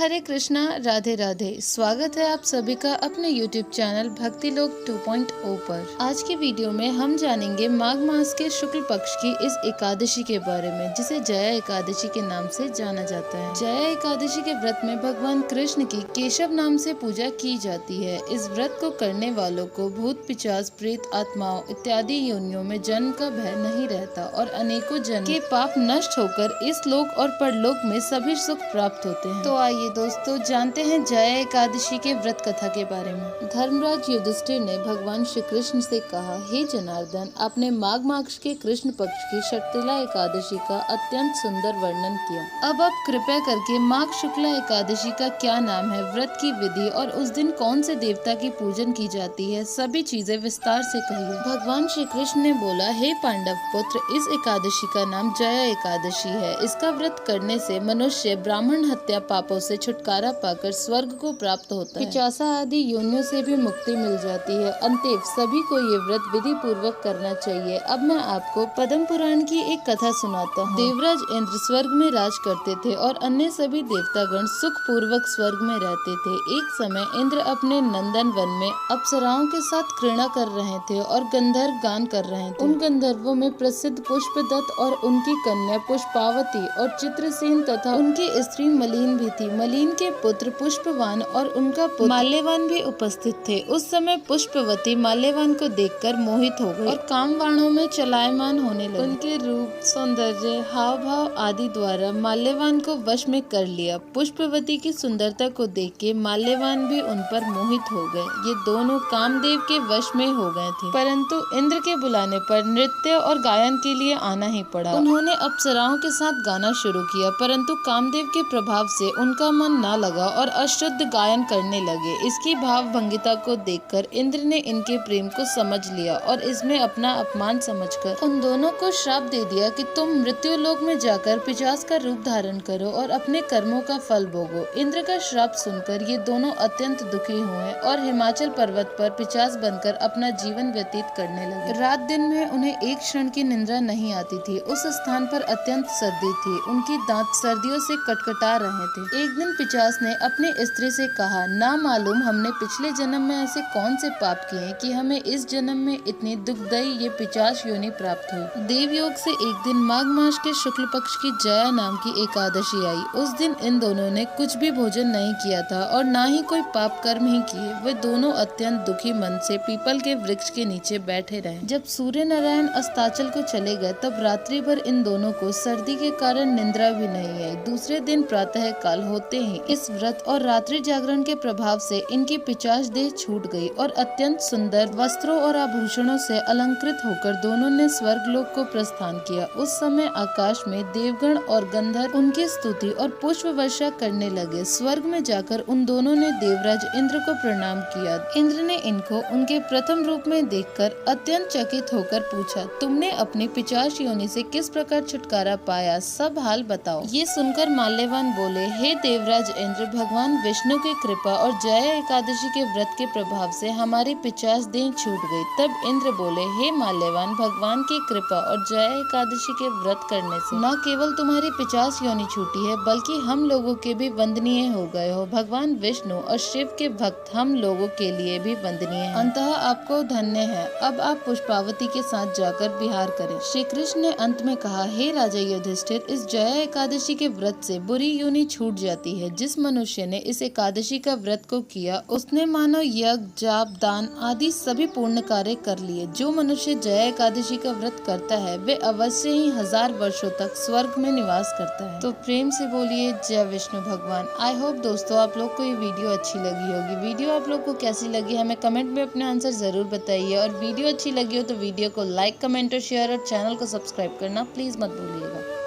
हरे कृष्णा, राधे राधे। स्वागत है आप सभी का अपने YouTube चैनल भक्ति लोक 2.0 पर। आज की वीडियो में हम जानेंगे माघ मास के शुक्ल पक्ष की इस एकादशी के बारे में, जिसे जया एकादशी के नाम से जाना जाता है। जया एकादशी के व्रत में भगवान कृष्ण की केशव नाम से पूजा की जाती है। इस व्रत को करने वालों को भूत, पिशाच, प्रेत, आत्माओं इत्यादि योनियों में जन्म का भय नहीं रहता और अनेकों जन्म के पाप नष्ट होकर इस लोक और परलोक में सभी सुख प्राप्त होते हैं। तो आइए दोस्तों जानते हैं जया एकादशी के व्रत कथा के बारे में। धर्मराज युधिष्ठिर ने भगवान श्री कृष्ण से कहा, हे जनार्दन, आपने माघ मास के कृष्ण पक्ष की शक्तिला एकादशी का अत्यंत सुंदर वर्णन किया। अब आप कृपया करके माघ शुक्ला एकादशी का क्या नाम है, व्रत की विधि और उस दिन कौन से देवता की पूजन की जाती है, सभी चीजें विस्तार से कहिए। भगवान श्री कृष्ण ने बोला, हे पांडव पुत्र, इस एकादशी का नाम जया एकादशी है। इसका व्रत करने से मनुष्य ब्राह्मण हत्या पापों से छुटकारा पाकर स्वर्ग को प्राप्त होता है। पिशाचा आदि योनियों से भी मुक्ति मिल जाती है। अंतएव सभी को ये व्रत विधि पूर्वक करना चाहिए। अब मैं आपको पद्म पुराण की एक कथा सुनाता हूँ। देवराज इंद्र स्वर्ग में राज करते थे और अन्य सभी देवतागण सुख पूर्वक स्वर्ग में रहते थे। एक समय इंद्र अपने नंदन वन में अप्सराओं के साथ क्रीड़ा कर रहे थे और गंधर्व गान कर रहे थे। उन गंधर्वों में प्रसिद्ध पुष्पदत्त और उनकी कन्या पुष्पावती और चित्रसेन तथा उनकी स्त्री मलिन भी थी। मलिन के पुत्र पुष्पवान और उनका पुत्र माल्यवान भी उपस्थित थे। उस समय पुष्पवती माल्यवान को देखकर मोहित हो गई और कामवाणों में चलायमान होने लगी। उनके रूप, सौंदर्य, हाव भाव आदि द्वारा माल्यवान को वश में कर लिया। पुष्पवती की सुंदरता को देख के माल्यवान भी उन पर मोहित हो गए। ये दोनों कामदेव के वश में हो गए थे, परंतु इंद्र के बुलाने पर नृत्य और गायन के लिए आना ही पड़ा। उन्होंने अप्सराओं के साथ गाना शुरू किया, परंतु कामदेव के प्रभाव से उनका मन ना लगा और अशुद्ध गायन करने लगे। इसकी भाव भंगिता को देखकर इंद्र ने इनके प्रेम को समझ लिया और इसमें अपना अपमान समझकर उन दोनों को श्राप दे दिया कि तुम मृत्यु लोक में जाकर पिशाच का रूप धारण करो और अपने कर्मों का फल भोगो। इंद्र का श्राप सुनकर ये दोनों अत्यंत दुखी हुए और हिमाचल पर्वत पर पिशाच बनकर अपना जीवन व्यतीत करने लगे। रात दिन में उन्हें एक क्षण की निंद्रा नहीं आती थी। उस स्थान पर अत्यंत सर्दी थी। उनकी दांत सर्दियों से कटकटा रहे थे। एक दिन पिशाच ने अपने स्त्री से कहा, ना मालूम हमने पिछले जन्म में ऐसे कौन से पाप किए कि हमें इस जन्म में इतनी दुखदायी ये पिशाच योनि प्राप्त हुई। देवयोग से एक दिन माघ मास के शुक्ल पक्ष की जया नाम की एकादशी आई। उस दिन इन दोनों ने कुछ भी भोजन नहीं किया था और ना ही कोई पाप कर्म ही किए। वे दोनों अत्यंत दुखी मन से पीपल के वृक्ष के नीचे बैठे रहे। जब सूर्य नारायण अस्ताचल को चले गए तब रात्रि भर इन दोनों को सर्दी के कारण निंद्रा भी नहीं आई। दूसरे दिन प्रातः काल होते ही इस व्रत और रात्रि जागरण के प्रभाव से इनकी पिशाच देह छूट गई और अत्यंत सुंदर वस्त्रों और आभूषणों से अलंकृत होकर दोनों ने स्वर्ग लोक को प्रस्थान किया। उस समय आकाश में देवगण और गंधर्व उनकी स्तुति और पुष्प वर्षा करने लगे। स्वर्ग में जाकर उन दोनों ने देवराज इंद्र को प्रणाम किया। इंद्र ने इनको उनके प्रथम रूप में देखकर अत्यंत चकित होकर पूछा, तुमने अपनी पिशाच योनि से किस प्रकार छुटकारा पाया, सब हाल बताओ। ये सुनकर माल्यवान बोले, हे देवराज इंद्र, भगवान विष्णु की कृपा और जया एकादशी के व्रत के प्रभाव से हमारी पिशाच देह छूट गई। तब इंद्र बोले, हे माल्यवान, भगवान की कृपा और जया एकादशी के व्रत करने से न केवल तुम्हारी पिशाच योनि छूटी है, बल्कि हम लोगों के भी वंदनीय हो गए हो। भगवान विष्णु और शिव के भक्त हम लोगों के लिए भी वंदनीय हैं। अंततः आपको धन्य है। अब आप पुष्पावती के साथ जाकर विहार करें। श्री कृष्ण ने अंत में कहा, हे राजा युधिष्ठिर, इस जया एकादशी के व्रत से बुरी योनि छूट जाती है। जिस मनुष्य ने इस एकादशी का व्रत को किया उसने मानो यज्ञ, जाप, दान आदि सभी पूर्ण कार्य कर लिए। जो मनुष्य जया एकादशी का व्रत करता है वे अवश्य ही 1000 वर्षों तक स्वर्ग में निवास करता है। तो प्रेम से बोलिए जय विष्णु भगवान। आई होप दोस्तों आप लोग को ये वीडियो अच्छी लगी होगी। वीडियो आप लोग को कैसी लगी हमें कमेंट में अपने आंसर जरूर बताइए और वीडियो अच्छी लगी हो तो वीडियो को लाइक, कमेंट और शेयर और चैनल को सब्सक्राइब करना प्लीज मत भूलिएगा।